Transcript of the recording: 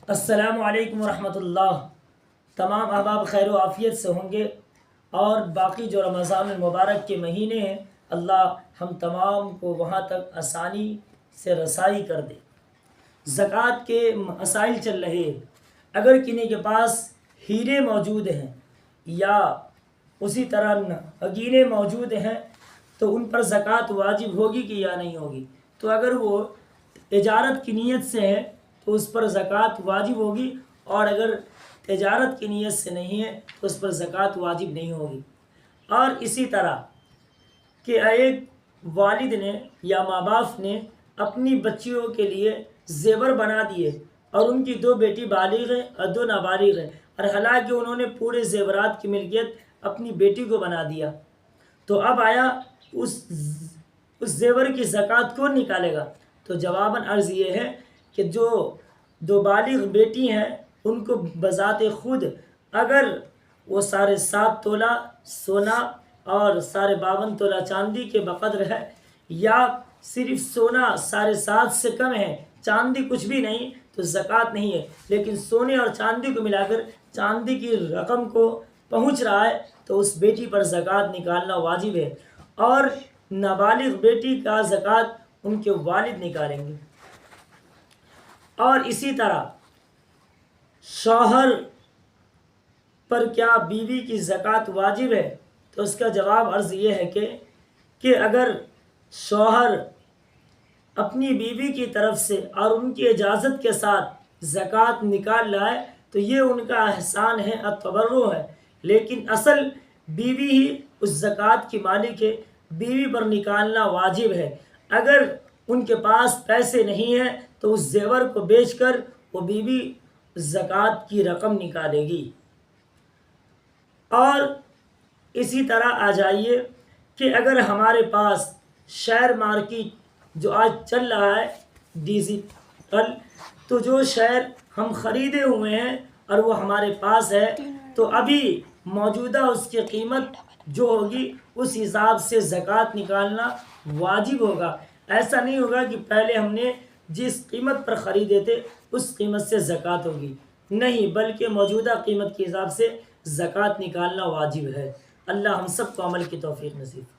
السلام علیکم ورحمۃ اللہ۔ تمام احباب خیر و عافیت سے ہوں گے، اور باقی جو رمضان المبارک کے مہینے ہیں اللہ ہم تمام کو وہاں تک آسانی سے رسائی کر دے۔ زکوٰۃ کے مسائل چل رہے ہیں۔ اگر کنہیں کے پاس ہیرے موجود ہیں یا اسی طرح نگینے موجود ہیں تو ان پر زکوٰۃ واجب ہوگی کہ یا نہیں ہوگی؟ تو اگر وہ تجارت کی نیت سے ہے تو اس پر زکوٰۃ واجب ہوگی، اور اگر تجارت کی نیت سے نہیں ہے تو اس پر زکوٰۃ واجب نہیں ہوگی۔ اور اسی طرح کہ ایک والد نے یا ماں باپ نے اپنی بچیوں کے لیے زیور بنا دیے، اور ان کی 2 بیٹی بالغ ہیں اور 2 نابالغ ہیں، اور حالانکہ انہوں نے پورے زیورات کی ملکیت اپنی بیٹی کو بنا دیا، تو اب آیا اس زیور کی زکوٰۃ کون نکالے گا؟ تو جواباً عرض یہ ہے کہ جو 2 بالغ بیٹی ہیں ان کو بذات خود اگر وہ 7.5 تولہ سونا اور 52 تولہ چاندی کے بقدر ہے، یا صرف سونا 7.5 سے کم ہے، چاندی کچھ بھی نہیں، تو زکوٰۃ نہیں ہے۔ لیکن سونے اور چاندی کو ملا کر چاندی کی رقم کو پہنچ رہا ہے تو اس بیٹی پر زکوٰۃ نکالنا واجب ہے، اور نابالغ بیٹی کا زکوٰۃ ان کے والد نکالیں گے۔ اور اسی طرح شوہر پر کیا بیوی کی زکوٰۃ واجب ہے؟ تو اس کا جواب عرض یہ ہے کہ اگر شوہر اپنی بیوی کی طرف سے اور ان کی اجازت کے ساتھ زکوٰۃ نکال لائے تو یہ ان کا احسان ہے، التبرع ہے، لیکن اصل بیوی ہی اس زکوٰۃ کی مالک ہے، بیوی پر نکالنا واجب ہے۔ اگر ان کے پاس پیسے نہیں ہیں تو اس زیور کو بیچ کر وہ بیوی زکوٰۃ کی رقم نکالے گی۔ اور اسی طرح آ جائیے کہ اگر ہمارے پاس شیئر مارکیٹ جو آج چل رہا ہے ڈیجیٹل، تو جو شیئر ہم خریدے ہوئے ہیں اور وہ ہمارے پاس ہے تو ابھی موجودہ اس کی قیمت جو ہوگی اس حساب سے زکوٰۃ نکالنا واجب ہوگا۔ ایسا نہیں ہوگا کہ پہلے ہم نے جس قیمت پر خریدے تھے اس قیمت سے زکوٰۃ ہوگی، نہیں، بلکہ موجودہ قیمت کے حساب سے زکوٰۃ نکالنا واجب ہے۔ اللہ ہم سب کو عمل کی توفیق نصیب۔